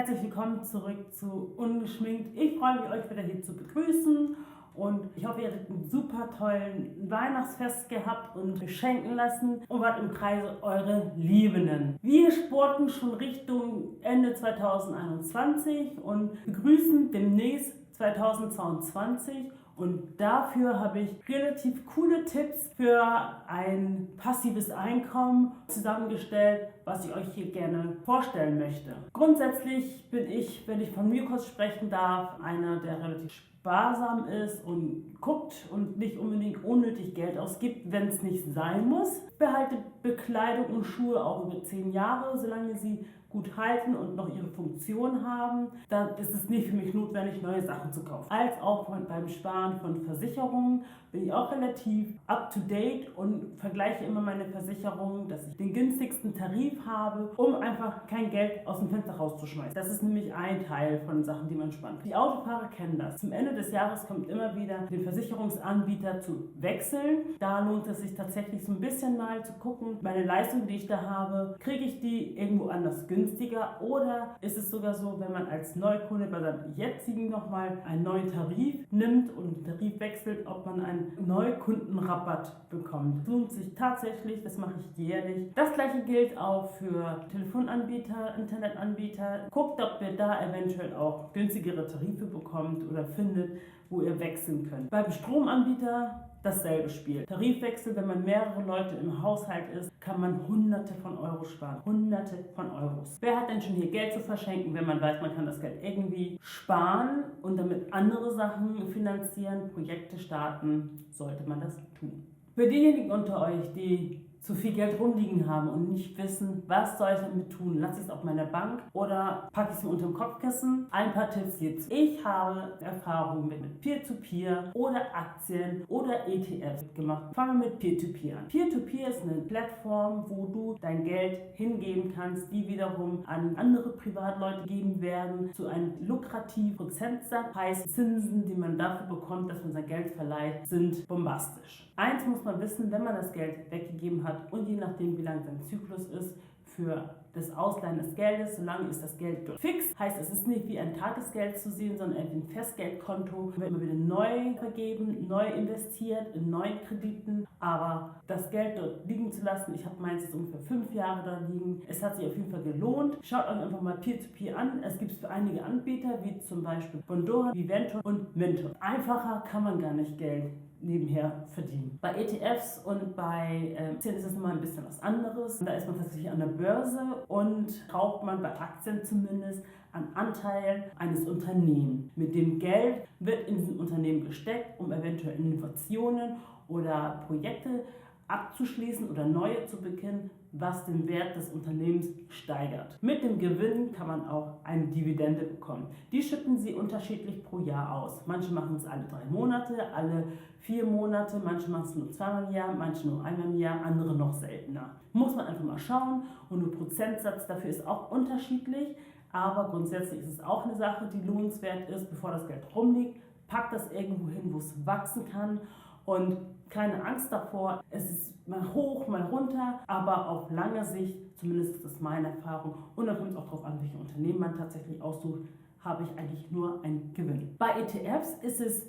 Herzlich willkommen zurück zu Ungeschminkt. Ich freue mich, euch wieder hier zu begrüßen und ich hoffe, ihr hattet einen super tollen Weihnachtsfest gehabt und beschenken lassen und wart im Kreise eure Liebenden. Wir sporten schon Richtung Ende 2021 und begrüßen demnächst 2022. Und dafür habe ich relativ coole Tipps für ein passives Einkommen zusammengestellt, was ich euch hier gerne vorstellen möchte. Grundsätzlich bin ich, wenn ich von mir kurz sprechen darf, einer, der relativ sparsam ist und guckt und nicht unbedingt unnötig Geld ausgibt, wenn es nicht sein muss. Ich behalte Bekleidung und Schuhe auch über 10 Jahre, solange sie gut halten und noch ihre Funktion haben. Dann ist es nicht für mich notwendig, neue Sachen zu kaufen. Als auch beim Sparen von Versicherungen bin ich auch relativ up to date und vergleiche immer meine Versicherungen, dass ich den günstigsten Tarif habe, um einfach kein Geld aus dem Fenster rauszuschmeißen. Das ist nämlich ein Teil von Sachen, die man spart. Die Autofahrer kennen das. Zum Ende des Jahres kommt immer wieder den Versicherungsanbieter zu wechseln. Da lohnt es sich tatsächlich so ein bisschen mal zu gucken, meine Leistung, die ich da habe, kriege ich die irgendwo anders günstiger oder ist es sogar so, wenn man als Neukunde bei seinem jetzigen nochmal einen neuen Tarif nimmt und den Tarif wechselt, ob man einen Neukundenrabatt bekommt. Das lohnt sich tatsächlich, das mache ich jährlich. Das gleiche gilt auch für Telefonanbieter, Internetanbieter. Guckt, ob ihr da eventuell auch günstigere Tarife bekommt oder findet, wo ihr wechseln könnt. Beim Stromanbieter dasselbe Spiel. Tarifwechsel, wenn man mehrere Leute im Haushalt ist, kann man Hunderte von Euro sparen. Hunderte von Euros. Wer hat denn schon hier Geld zu verschenken, wenn man weiß, man kann das Geld irgendwie sparen und damit andere Sachen finanzieren, Projekte starten, sollte man das tun. Für diejenigen unter euch, die zu viel Geld rumliegen haben und nicht wissen, was soll ich damit tun? Lasse ich es auf meiner Bank oder packe ich es mir unter dem Kopfkissen? Ein paar Tipps hierzu. Ich habe Erfahrungen mit Peer-to-Peer oder Aktien oder ETFs gemacht. Fangen wir mit Peer-to-Peer an. Peer-to-Peer ist eine Plattform, wo du dein Geld hingeben kannst, die wiederum an andere Privatleute geben werden, zu einem lukrativen Prozentsatz. Heißt, Zinsen, die man dafür bekommt, dass man sein Geld verleiht, sind bombastisch. Eins muss man wissen, wenn man das Geld weggegeben hat und je nachdem, wie lang sein Zyklus ist, für das Ausleihen des Geldes, solange ist das Geld dort fix. Heißt, es ist nicht wie ein Tagesgeld zu sehen, sondern ein Festgeldkonto, wird immer wieder neu vergeben, neu investiert in neue Krediten. Aber das Geld dort liegen zu lassen, ich habe meins jetzt ungefähr 5 Jahre da liegen. Es hat sich auf jeden Fall gelohnt. Schaut euch einfach mal Peer-to-Peer an. Es gibt es für einige Anbieter, wie zum Beispiel Bondora, Viventor und Mintos. Einfacher kann man gar nicht Geld nebenher verdienen. Bei ETFs und bei Aktien ist es nochmal ein bisschen was anderes. Da ist man tatsächlich an der Börse und kauft man bei Aktien zumindest an Anteilen eines Unternehmens. Mit dem Geld wird in diesem Unternehmen gesteckt, um eventuell Innovationen oder Projekte abzuschließen oder neue zu beginnen, was den Wert des Unternehmens steigert. Mit dem Gewinn kann man auch eine Dividende bekommen. Die schütten sie unterschiedlich pro Jahr aus. Manche machen es alle 3 Monate, alle 4 Monate, manche machen es nur 2-mal im Jahr, manche nur 1-mal im Jahr, andere noch seltener. Muss man einfach mal schauen und der Prozentsatz dafür ist auch unterschiedlich, aber grundsätzlich ist es auch eine Sache, die lohnenswert ist, bevor das Geld rumliegt. Packt das irgendwo hin, wo es wachsen kann. Und keine Angst davor, es ist mal hoch, mal runter, aber auf lange Sicht, zumindest ist das meine Erfahrung, und da kommt es auch darauf an, welche Unternehmen man tatsächlich aussucht, habe ich eigentlich nur einen Gewinn. Bei ETFs ist es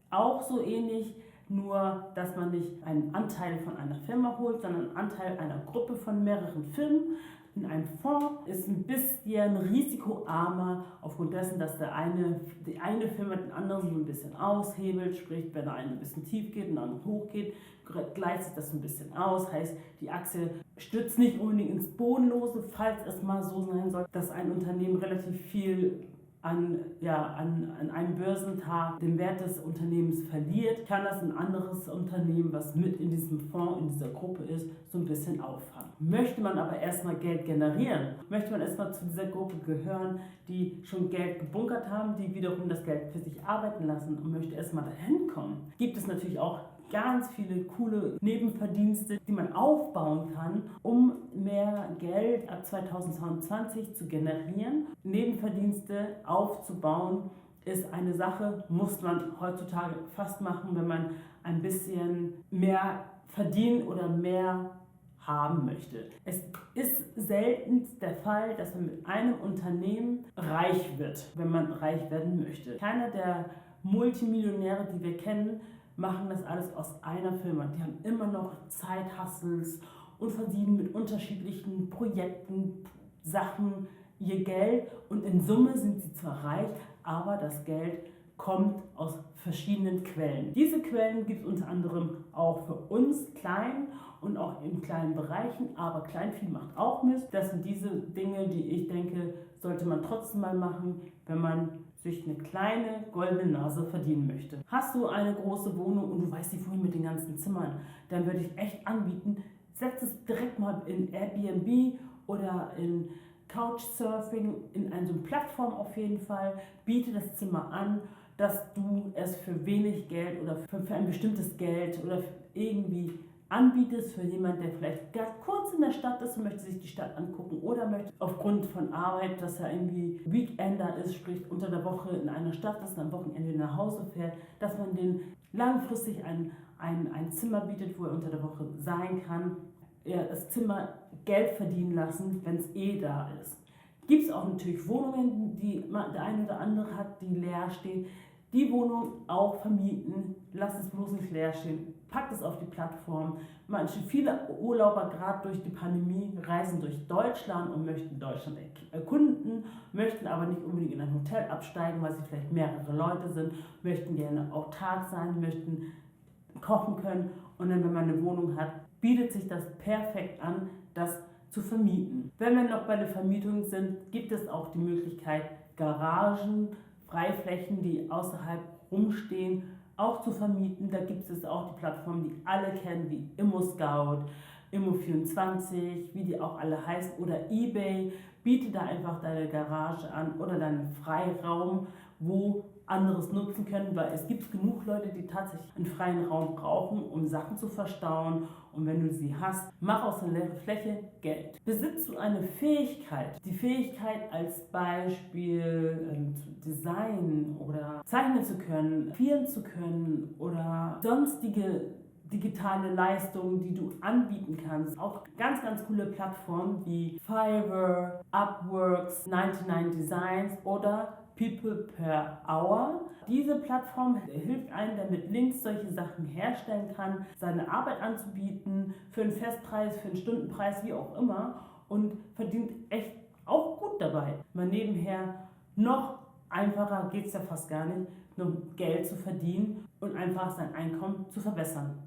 auch so ähnlich, nur dass man nicht einen Anteil von einer Firma holt, sondern einen Anteil einer Gruppe von mehreren Firmen. In einem Fonds ist ein bisschen risikoarmer, aufgrund dessen, dass die eine Firma den anderen so ein bisschen aushebelt, sprich, wenn der eine ein bisschen tief geht und der andere hoch geht, gleicht sich das ein bisschen aus. Heißt, die Aktie stürzt nicht unbedingt ins Bodenlose, falls es mal so sein soll, dass ein Unternehmen relativ viel an einem Börsentag den Wert des Unternehmens verliert, kann das ein anderes Unternehmen, was mit in diesem Fonds, in dieser Gruppe ist, so ein bisschen auffangen. Möchte man aber erstmal Geld generieren, möchte man erstmal zu dieser Gruppe gehören, die schon Geld gebunkert haben, die wiederum das Geld für sich arbeiten lassen und möchte erstmal dahin kommen, gibt es natürlich auch ganz viele coole Nebenverdienste, die man aufbauen kann, um mehr Geld ab 2022 zu generieren. Nebenverdienste aufzubauen ist eine Sache, muss man heutzutage fast machen, wenn man ein bisschen mehr verdienen oder mehr haben möchte. Es ist selten der Fall, dass man mit einem Unternehmen reich wird, wenn man reich werden möchte. Keiner der Multimillionäre, die wir kennen, machen das alles aus einer Firma. Die haben immer noch Zeithassels und verdienen mit unterschiedlichen Projekten, Sachen ihr Geld und in Summe sind sie zwar reich, aber das Geld kommt aus verschiedenen Quellen. Diese Quellen gibt es unter anderem auch für uns klein und auch in kleinen Bereichen, aber Kleinvieh macht auch Mist. Das sind diese Dinge, die ich denke, sollte man trotzdem mal machen, wenn man sich eine kleine goldene Nase verdienen möchte. Hast du eine große Wohnung und du weißt nicht wohin mit den ganzen Zimmern, dann würde ich echt anbieten, setz es direkt mal in Airbnb oder in Couchsurfing, in eine so eine Plattform auf jeden Fall, biete das Zimmer an, dass du es für wenig Geld oder für ein bestimmtes Geld oder irgendwie anbietest für jemanden, der vielleicht gerade kurz in der Stadt ist und möchte sich die Stadt angucken oder möchte aufgrund von Arbeit, dass er irgendwie Weekender ist, sprich unter der Woche in einer Stadt ist und am Wochenende nach Hause fährt, dass man den langfristig ein Zimmer bietet, wo er unter der Woche sein kann, er das Zimmer Geld verdienen lassen, wenn es da ist. Gibt es auch natürlich Wohnungen, die der eine oder andere hat, die leer stehen. Die Wohnung auch vermieten, lasst es bloß nicht leer stehen, packt es auf die Plattform. Viele Urlauber, gerade durch die Pandemie, reisen durch Deutschland und möchten Deutschland erkunden, möchten aber nicht unbedingt in ein Hotel absteigen, weil sie vielleicht mehrere Leute sind, möchten gerne autark sein, möchten kochen können und dann, wenn man eine Wohnung hat, bietet sich das perfekt an, das zu vermieten. Wenn wir noch bei der Vermietung sind, gibt es auch die Möglichkeit, Garagen, Freiflächen, die außerhalb rumstehen, auch zu vermieten. Da gibt es auch die Plattformen, die alle kennen, wie ImmoScout, Immo24, wie die auch alle heißen, oder eBay. Biete da einfach deine Garage an oder deinen Freiraum, wo anderes nutzen können, weil es gibt genug Leute, die tatsächlich einen freien Raum brauchen, um Sachen zu verstauen. Und wenn du sie hast, mach aus der leeren Fläche Geld. Besitzt du eine Fähigkeit, die Fähigkeit als Beispiel zu designen oder zeichnen zu können, filmen zu können oder sonstige digitale Leistungen, die du anbieten kannst. Auch ganz, ganz coole Plattformen wie Fiverr, Upworks, 99 Designs oder People per Hour. Diese Plattform hilft einem, der mit Links solche Sachen herstellen kann, seine Arbeit anzubieten, für einen Festpreis, für einen Stundenpreis, wie auch immer, und verdient echt auch gut dabei. Mal nebenher noch einfacher geht es ja fast gar nicht, nur Geld zu verdienen und einfach sein Einkommen zu verbessern.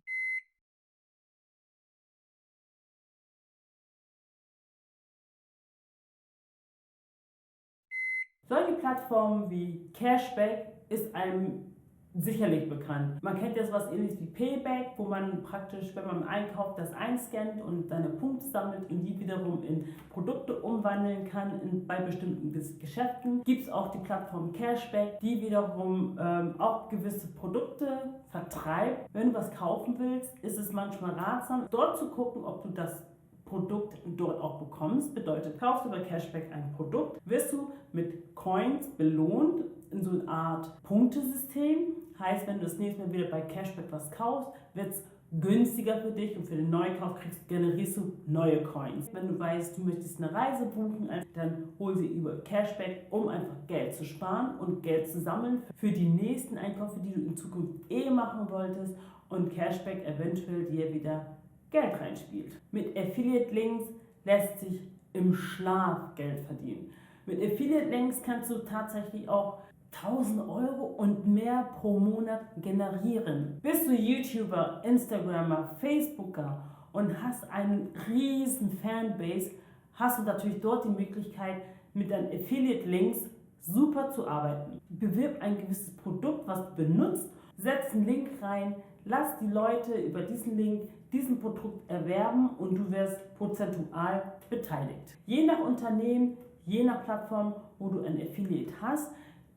Solche Plattformen wie Cashback ist einem sicherlich bekannt. Man kennt ja sowas ähnliches wie Payback, wo man praktisch, wenn man einkauft, das einscannt und seine Punkte sammelt und die wiederum in Produkte umwandeln kann bei bestimmten Geschäften. Gibt es auch die Plattform Cashback, die wiederum auch gewisse Produkte vertreibt. Wenn du was kaufen willst, ist es manchmal ratsam, dort zu gucken, ob du das Produkt dort auch bekommst. Bedeutet, kaufst du bei Cashback ein Produkt, wirst du mit Coins belohnt in so einer Art Punktesystem. Heißt, wenn du das nächste Mal wieder bei Cashback was kaufst, wird es günstiger für dich und für den Neukauf generierst du neue Coins. Wenn du weißt, du möchtest eine Reise buchen, dann hol sie über Cashback, um einfach Geld zu sparen und Geld zu sammeln für die nächsten Einkäufe, die du in Zukunft machen wolltest und Cashback eventuell dir wieder Geld reinspielt. Mit Affiliate-Links lässt sich im Schlaf Geld verdienen. Mit Affiliate-Links kannst du tatsächlich auch 1000 Euro und mehr pro Monat generieren. Bist du YouTuber, Instagrammer, Facebooker und hast einen riesen Fanbase, hast du natürlich dort die Möglichkeit, mit deinen Affiliate-Links super zu arbeiten. Bewirb ein gewisses Produkt, was du benutzt, setz einen Link rein, lass die Leute über diesen Link diesen Produkt erwerben und du wirst prozentual beteiligt. Je nach Unternehmen, je nach Plattform, wo du ein Affiliate hast,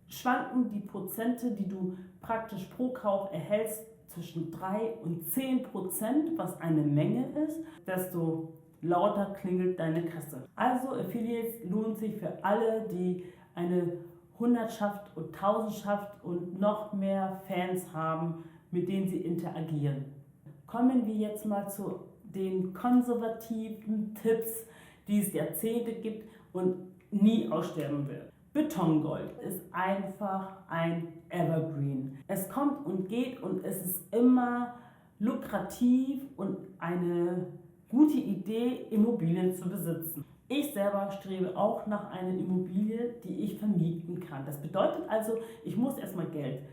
schwanken die Prozente, die du praktisch pro Kauf erhältst, zwischen 3 und 10%, was eine Menge ist, desto lauter klingelt deine Kasse. Also Affiliates lohnt sich für alle, die eine Hundertschaft und Tausendschaft und noch mehr Fans haben, mit denen sie interagieren. kommen wir jetzt mal zu den konservativen Tipps, die es Jahrzehnte gibt und nie aussterben wird. Betongold ist einfach ein Evergreen. Es kommt und geht und es ist immer lukrativ und eine gute Idee, Immobilien zu besitzen. Ich selber strebe auch nach einer Immobilie, die ich vermieten kann. Das bedeutet also, ich muss erstmal Geld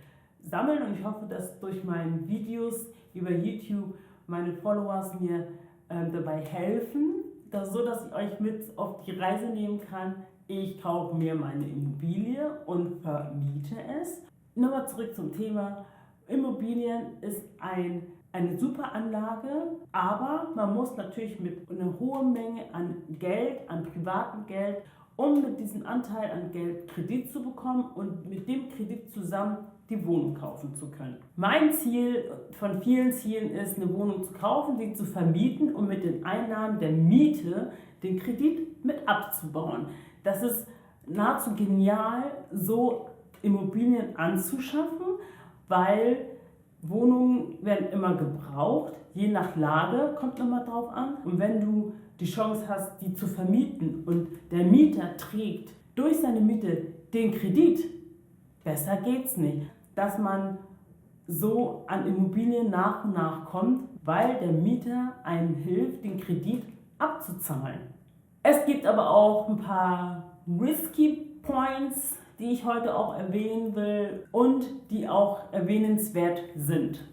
sammeln und ich hoffe, dass durch meine Videos über YouTube meine Followers mir dabei helfen, so dass ich euch mit auf die Reise nehmen kann. Ich kaufe mir meine Immobilie und vermiete es. Nochmal zurück zum Thema. Immobilien ist eine super Anlage, aber man muss natürlich mit einer hohen Menge an Geld, an privatem Geld, um mit diesem Anteil an Geld Kredit zu bekommen und mit dem Kredit zusammen die Wohnung kaufen zu können. Mein Ziel von vielen Zielen ist, eine Wohnung zu kaufen, sie zu vermieten und mit den Einnahmen der Miete den Kredit mit abzubauen. Das ist nahezu genial, so Immobilien anzuschaffen, weil Wohnungen werden immer gebraucht, je nach Lage, kommt immer drauf an. Und wenn du die Chance hast, die zu vermieten und der Mieter trägt durch seine Miete den Kredit, besser geht's nicht. Dass man so an Immobilien nach und nach kommt, weil der Mieter einem hilft, den Kredit abzuzahlen. Es gibt aber auch ein paar risky Points, die ich heute auch erwähnen will und die auch erwähnenswert sind.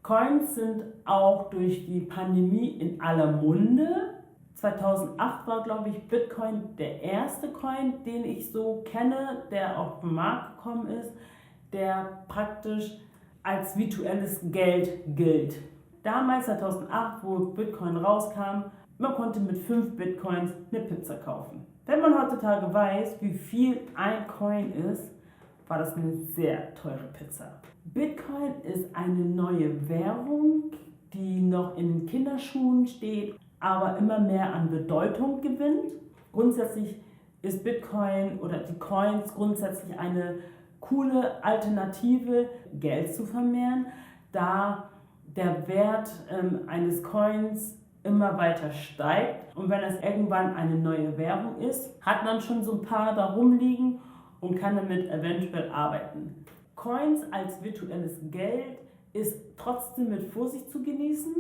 Coins sind auch durch die Pandemie in aller Munde. 2008 war, glaube ich, Bitcoin der erste Coin, den ich so kenne, der auf den Markt gekommen ist, der praktisch als virtuelles Geld gilt. Damals, 2008, wo Bitcoin rauskam, man konnte mit 5 Bitcoins eine Pizza kaufen. Wenn man heutzutage weiß, wie viel ein Coin ist, war das eine sehr teure Pizza. Bitcoin ist eine neue Währung, die noch in den Kinderschuhen steht, aber immer mehr an Bedeutung gewinnt. Grundsätzlich ist Bitcoin oder die Coins grundsätzlich eine coole Alternative, Geld zu vermehren, da der Wert eines Coins immer weiter steigt und wenn es irgendwann eine neue Währung ist, hat man schon so ein paar da rumliegen und kann damit eventuell arbeiten. Coins als virtuelles Geld ist trotzdem mit Vorsicht zu genießen.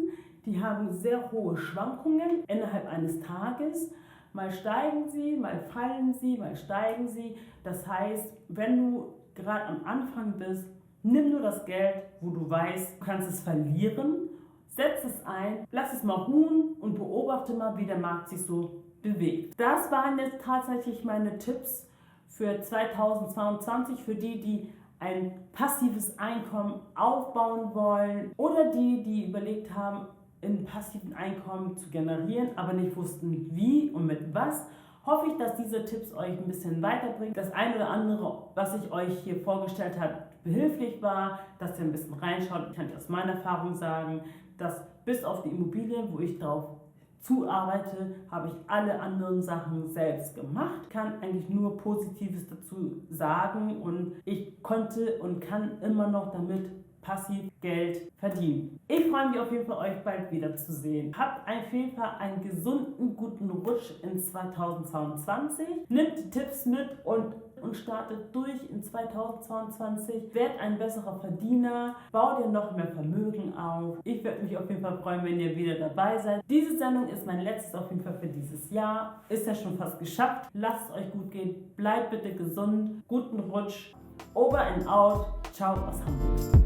Die haben sehr hohe Schwankungen innerhalb eines Tages. Mal steigen sie, mal fallen sie, mal steigen sie. Das heißt, wenn du gerade am Anfang bist, nimm nur das Geld, wo du weißt, du kannst es verlieren. Setz es ein, lass es mal ruhen und beobachte mal, wie der Markt sich so bewegt. Das waren jetzt tatsächlich meine Tipps für 2022 für die, die ein passives Einkommen aufbauen wollen oder die überlegt haben, ein passiven Einkommen zu generieren, aber nicht wussten wie und mit was. Hoffe ich, dass diese Tipps euch ein bisschen weiterbringen. Das eine oder andere, was ich euch hier vorgestellt habe, behilflich war, dass ihr ein bisschen reinschaut. Ich kann aus meiner Erfahrung sagen, dass bis auf die Immobilien, wo ich drauf zuarbeite, habe ich alle anderen Sachen selbst gemacht. Ich kann eigentlich nur Positives dazu sagen und ich konnte und kann immer noch damit passiv Geld verdienen. Ich freue mich auf jeden Fall, euch bald wiederzusehen. Habt auf jeden Fall einen gesunden, guten Rutsch in 2022. Nehmt die Tipps mit und startet durch in 2022. Werdet ein besserer Verdiener. Baut dir noch mehr Vermögen auf. Ich würde mich auf jeden Fall freuen, wenn ihr wieder dabei seid. Diese Sendung ist mein letztes auf jeden Fall für dieses Jahr. Ist ja schon fast geschafft. Lasst es euch gut gehen. Bleibt bitte gesund. Guten Rutsch. Over and out. Ciao aus Hamburg.